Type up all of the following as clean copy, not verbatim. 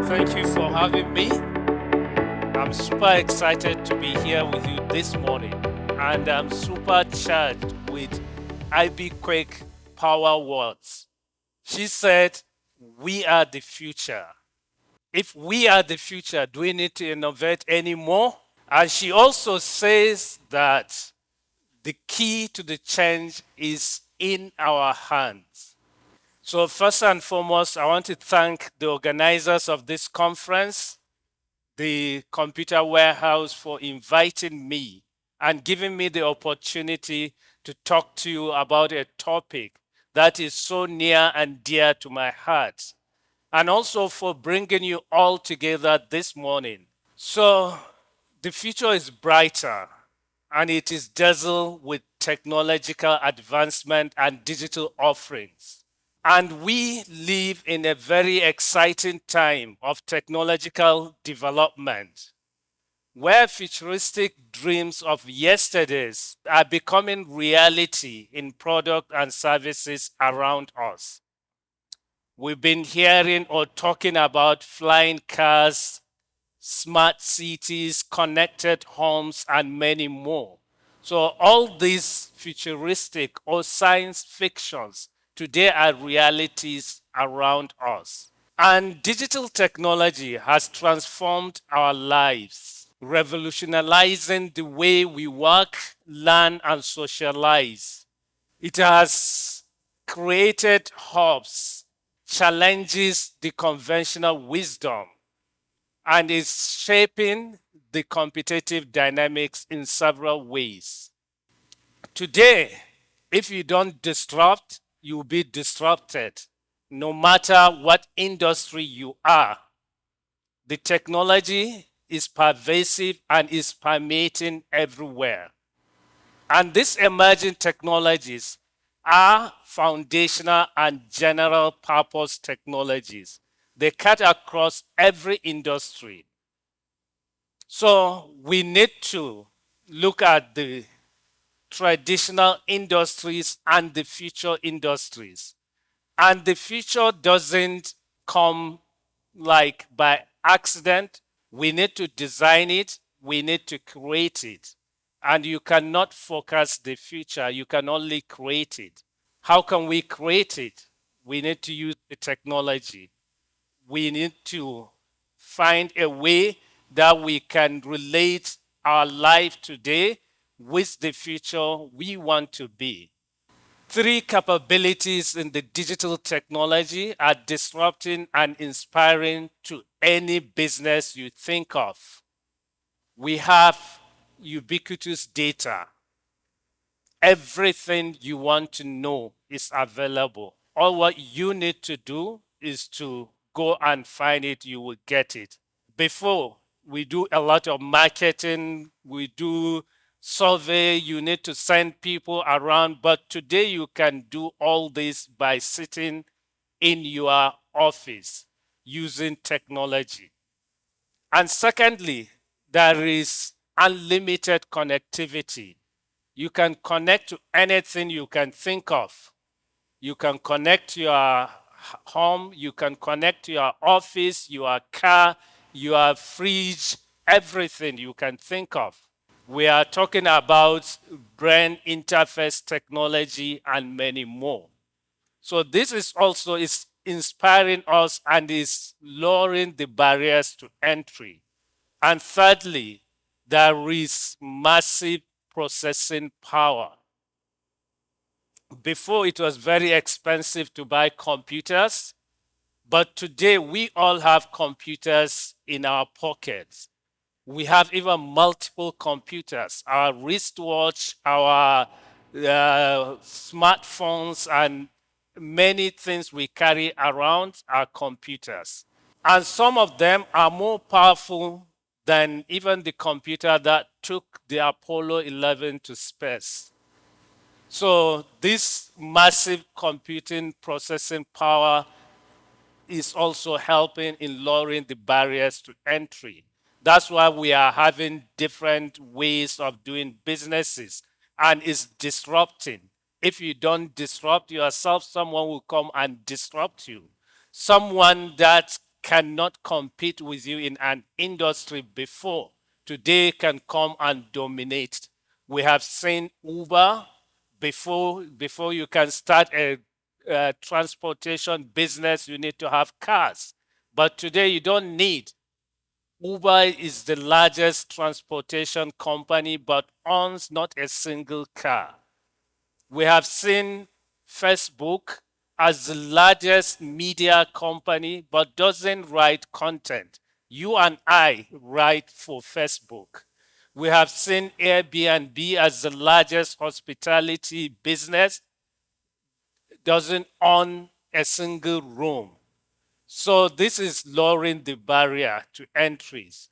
Thank you for having me. I'm super excited to be here with you this morning, and I'm super charged with IB Quick power words. She said, "We are the future." If we are the future, do we need to innovate anymore? And she also says that the key to the change is in our hands. So, first and foremost, I want to thank the organizers of this conference, the Computer Warehouse, for inviting me and giving me the opportunity to talk to you about a topic that is so near and dear to my heart, and also for bringing you all together this morning. So, the future is brighter and it is dazzled with technological advancement and digital offerings. And we live in a very exciting time of technological development where futuristic dreams of yesterdays are becoming reality in product and services around us. We've been hearing or talking about flying cars, smart cities, connected homes, and many more. So all these futuristic or science fictions today are realities around us. And digital technology has transformed our lives, revolutionizing the way we work, learn, and socialize. It has created hubs, challenges the conventional wisdom, and is shaping the competitive dynamics in several ways. Today, if you don't disrupt, you'll be disrupted. No matter what industry you are, the technology is pervasive and is permeating everywhere. And these emerging technologies are foundational and general purpose technologies. They cut across every industry. So we need to look at the traditional industries and the future industries. And the future doesn't come like by accident. We need to design it, we need to create it. And you cannot forecast the future, you can only create it. How can we create it? We need to use the technology. We need to find a way that we can relate our life today with the future we want to be. Three capabilities in the digital technology are disrupting and inspiring to any business you think of. We have ubiquitous data. Everything you want to know is available. All what you need to do is to go and find it, you will get it. Before, we do a lot of marketing, we do survey, you need to send people around, but today you can do all this by sitting in your office using technology. And secondly, there is unlimited connectivity. You can connect to anything you can think of. You can connect to your home, you can connect to your office, your car, your fridge, everything you can think of. We are talking about brain interface technology and many more. So this is also is inspiring us and is lowering the barriers to entry. And thirdly, there is massive processing power. Before, it was very expensive to buy computers, but today we all have computers in our pockets. We have even multiple computers, our wristwatch, our smartphones, and many things we carry around are computers. And some of them are more powerful than even the computer that took the Apollo 11 to space. So this massive computing processing power is also helping in lowering the barriers to entry. That's why we are having different ways of doing businesses and it's disrupting. If you don't disrupt yourself, someone will come and disrupt you. Someone that cannot compete with you in an industry before, today can come and dominate. We have seen Uber before you can start a transportation business, you need to have cars. But today you don't need. Uber is the largest transportation company but owns not a single car. We have seen Facebook as the largest media company but doesn't write content. You and I write for Facebook. We have seen Airbnb as the largest hospitality business, doesn't own a single room. So this is lowering the barrier to entries.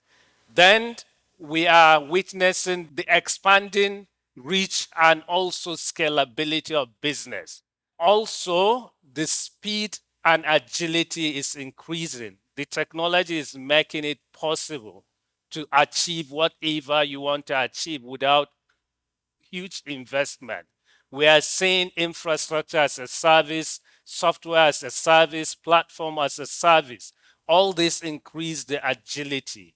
Then we are witnessing the expanding reach and also scalability of business. Also, the speed and agility is increasing. The technology is making it possible to achieve whatever you want to achieve without huge investment. We are seeing infrastructure as a service, software as a service, platform as a service. All this increase the agility.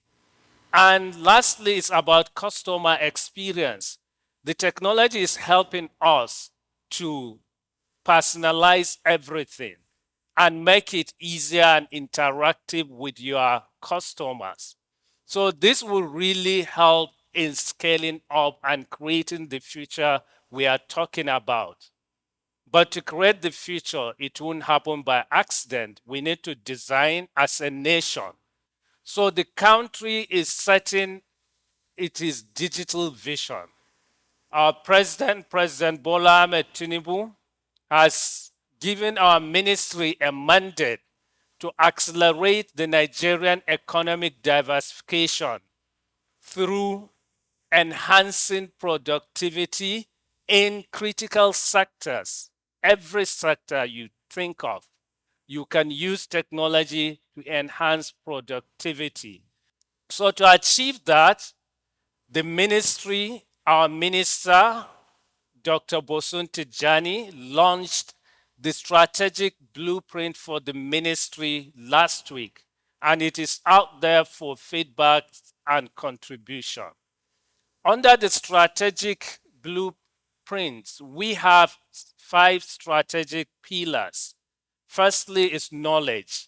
And lastly, it's about customer experience. The technology is helping us to personalize everything and make it easier and interactive with your customers. So this will really help in scaling up and creating the future we are talking about. But to create the future, it won't happen by accident. We need to design as a nation. So the country is setting its digital vision. Our president, President Bola Ahmed Tinubu, has given our ministry a mandate to accelerate the Nigerian economic diversification through enhancing productivity in critical sectors. Every sector you think of, you can use technology to enhance productivity. So to achieve that, the ministry, our minister, Dr. Bosun Tijani, launched the strategic blueprint for the ministry last week, and it is out there for feedback and contribution. Under the strategic blueprints, we have 5 strategic pillars. Firstly is knowledge.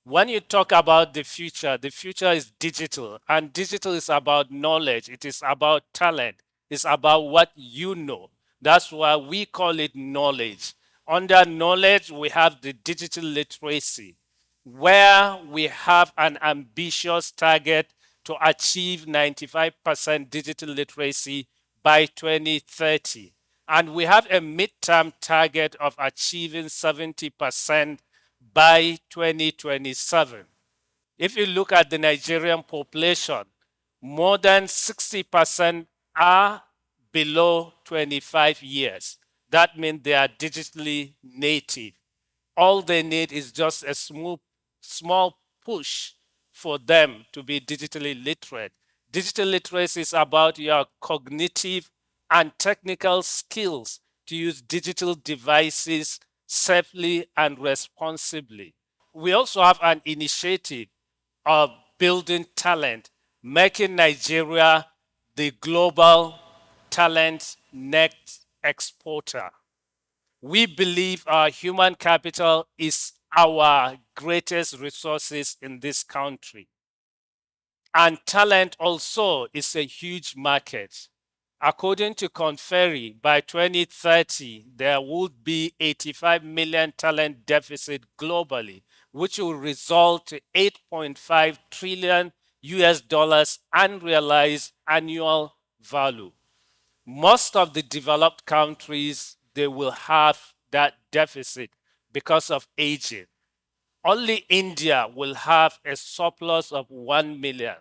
When you talk about the future is digital, and digital is about knowledge, it is about talent, it's about what you know. That's why we call it knowledge. Under knowledge, we have the digital literacy, where we have an ambitious target to achieve 95% digital literacy by 2030. And we have a midterm target of achieving 70% by 2027. If you look at the Nigerian population, more than 60% are below 25 years. That means they are digitally native. All they need is just a small push for them to be digitally literate. Digital literacy is about your cognitive and technical skills to use digital devices safely and responsibly. We also have an initiative of building talent, making Nigeria the global talent net exporter. We believe our human capital is our greatest resources in this country. And talent also is a huge market. According to Conferry, by 2030, there would be 85 million talent deficit globally, which will result to 8.5 trillion US dollars unrealized annual value. Most of the developed countries, they will have that deficit because of aging. Only India will have a surplus of 1 million.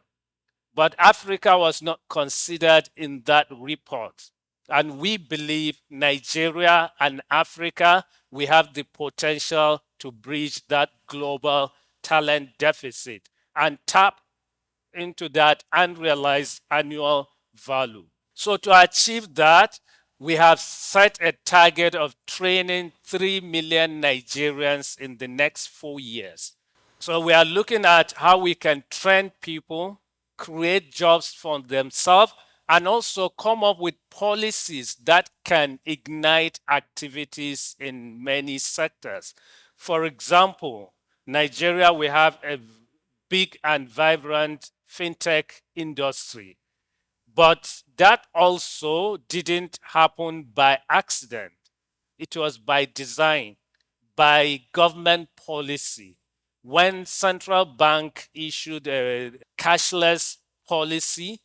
But Africa was not considered in that report. And we believe Nigeria and Africa, we have the potential to bridge that global talent deficit and tap into that unrealized annual value. So to achieve that, we have set a target of training 3 million Nigerians in the next 4 years. So we are looking at how we can train people, create jobs for themselves, and also come up with policies that can ignite activities in many sectors. For example, Nigeria, we have a big and vibrant fintech industry. But that also didn't happen by accident. It was by design, by government policy. When central bank issued a cashless policy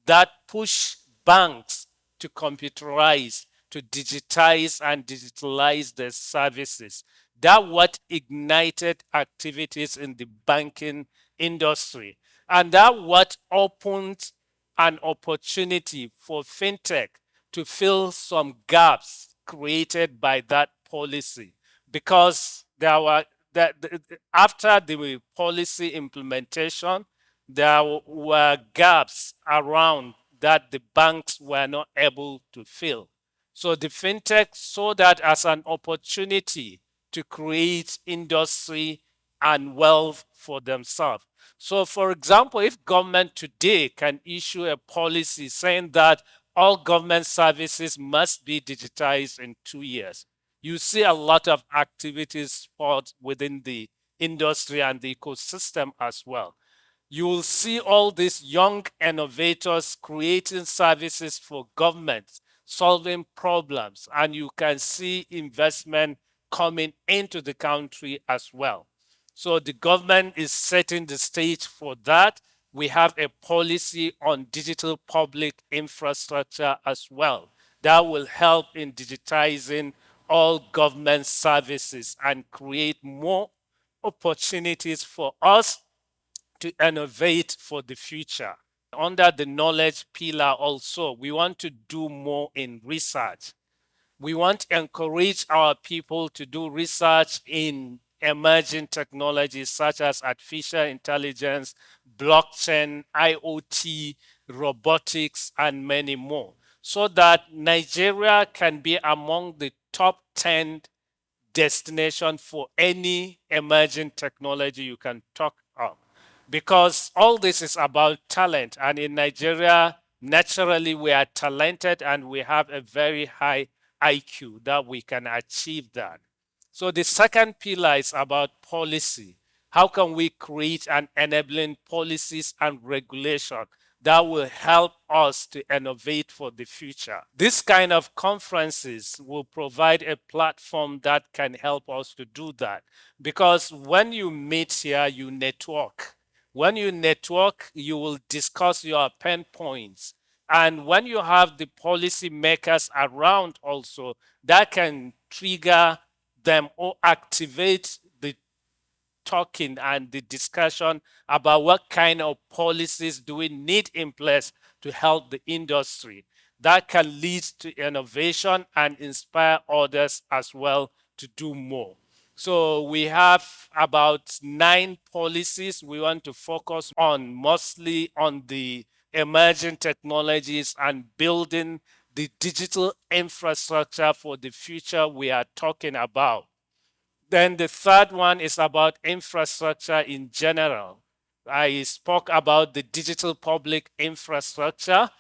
that pushed banks to computerize, to digitize and digitalize their services, that what ignited activities in the banking industry. And that what opened an opportunity for fintech to fill some gaps created by that policy because there were after the policy implementation there were gaps around that the banks were not able to fill. So the fintech saw that as an opportunity to create industry and wealth for themselves. So, for example, if government today can issue a policy saying that all government services must be digitized in 2 years, you see a lot of activities spot within the industry and the ecosystem as well. You will see all these young innovators creating services for governments, solving problems, and you can see investment coming into the country as well. So the government is setting the stage for that. We have a policy on digital public infrastructure as well that will help in digitizing all government services and create more opportunities for us to innovate for the future. Under the knowledge pillar also, we want to do more in research. We want to encourage our people to do research in emerging technologies such as artificial intelligence, blockchain, IoT, robotics, and many more, so that Nigeria can be among the top 10 destination for any emerging technology you can talk of. Because all this is about talent. And in Nigeria, naturally, we are talented and we have a very high IQ that we can achieve that. So the second pillar is about policy. How can we create an enabling policies and regulation that will help us to innovate for the future? This kind of conferences will provide a platform that can help us to do that. Because when you meet here, you network. When you network, you will discuss your pain points. And when you have the policy makers around also, that can trigger them or activate the talking and the discussion about what kind of policies do we need in place to help the industry. That can lead to innovation and inspire others as well to do more. So we have about 9 policies we want to focus on, mostly on the emerging technologies and building the digital infrastructure for the future we are talking about. Then the third one is about infrastructure in general. I spoke about the digital public infrastructure.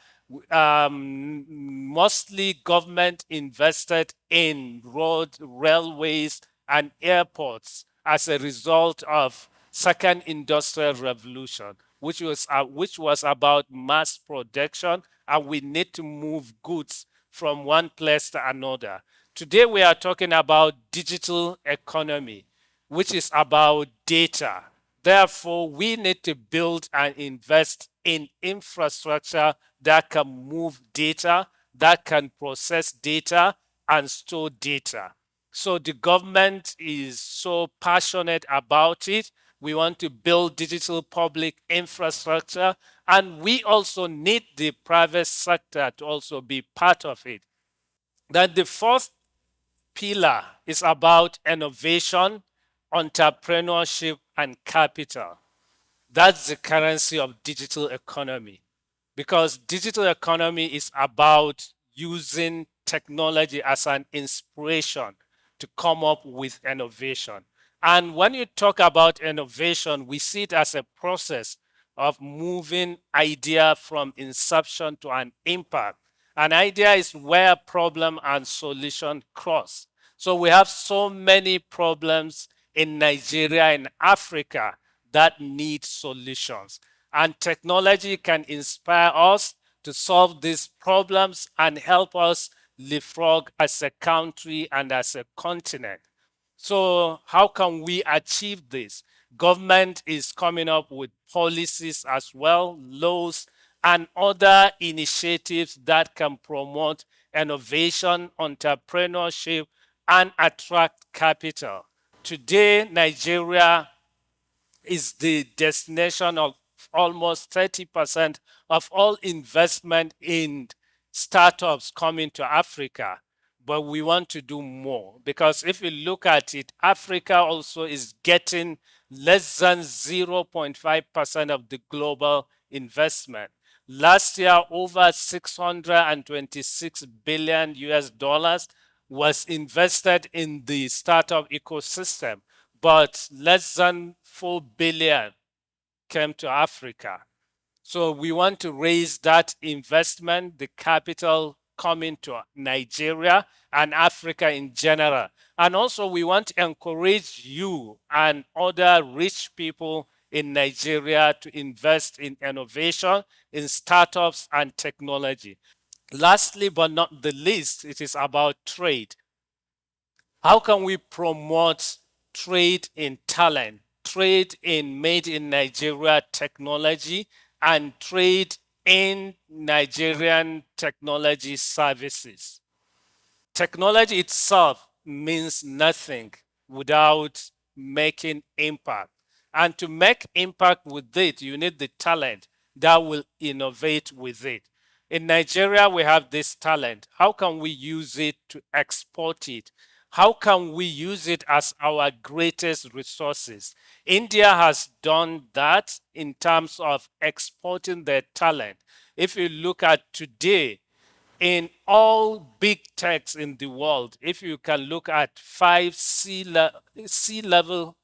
Mostly government invested in road, railways, and airports as a result of second industrial revolution, which was about mass production, and we need to move goods from one place to another. Today we are talking about digital economy, which is about data. Therefore, we need to build and invest in infrastructure that can move data, that can process data, and store data. So the government is so passionate about it. We want to build digital public infrastructure, and we also need the private sector to also be part of it. Then the fourth pillar is about innovation, entrepreneurship, and capital. That's the currency of digital economy, because digital economy is about using technology as an inspiration to come up with innovation. And when you talk about innovation, we see it as a process of moving idea from inception to an impact. An idea is where problem and solution cross. So we have so many problems in Nigeria and Africa that need solutions. And technology can inspire us to solve these problems and help us leapfrog as a country and as a continent. So how can we achieve this? Government is coming up with policies as well, laws, and other initiatives that can promote innovation, entrepreneurship, and attract capital. Today, Nigeria is the destination of almost 30% of all investment in startups coming to Africa. But we want to do more because if you look at it, Africa also is getting less than 0.5% of the global investment. Last year, over 626 billion US dollars was invested in the startup ecosystem, but less than 4 billion came to Africa. So we want to raise that investment, the capital coming to Nigeria and Africa in general. And also we want to encourage you and other rich people in Nigeria to invest in innovation, in startups and technology. Lastly, but not the least, it is about trade. How can we promote trade in talent, trade in made in Nigeria technology, and trade in Nigerian technology services? Technology itself means nothing without making impact. And to make impact with it, you need the talent that will innovate with it. In Nigeria, we have this talent. How can we use it to export it? How can we use it as our greatest resources? India has done that in terms of exporting their talent. If you look at today, in all big techs in the world, if you can look at five C-level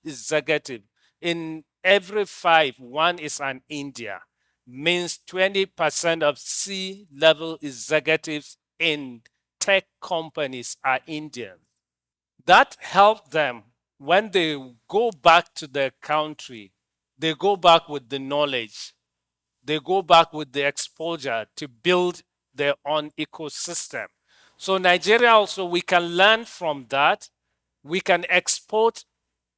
executive, in every five, one is an India. Means 20% of C-level executives in tech companies are Indian. That helped them when they go back to their country, they go back with the knowledge, they go back with the exposure to build their own ecosystem. So Nigeria also, we can learn from that. We can export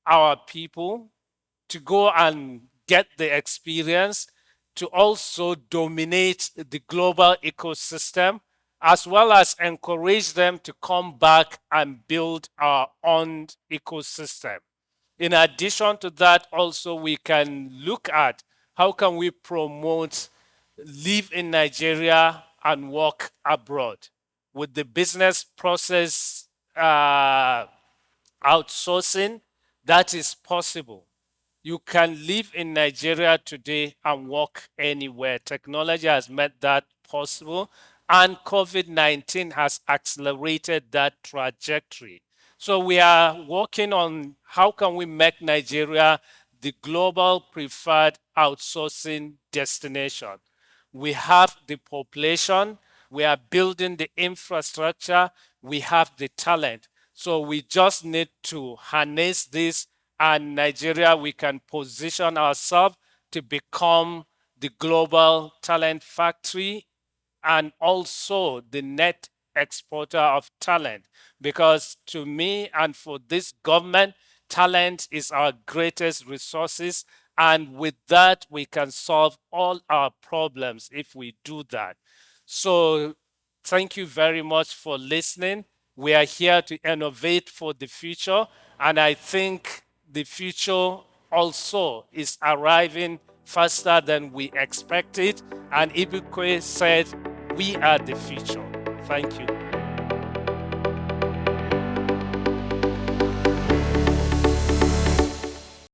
our people to go and get the experience to also dominate the global ecosystem, as well as encourage them to come back and build our own ecosystem. In addition to that, also we can look at how can we promote live in Nigeria and work abroad with the business process outsourcing. That is possible. You can live in Nigeria today and work anywhere. Technology has made that possible, and COVID-19 has accelerated that trajectory. So we are working on how can we make Nigeria the global preferred outsourcing destination. We have the population, we are building the infrastructure, we have the talent. So we just need to harness this, and Nigeria, we can position ourselves to become the global talent factory and also the net exporter of talent. Because to me and for this government, talent is our greatest resources. And with that, we can solve all our problems if we do that. So thank you very much for listening. We are here to innovate for the future. And I think the future also is arriving faster than we expected. And Ibukwe said, we are the future. Thank you.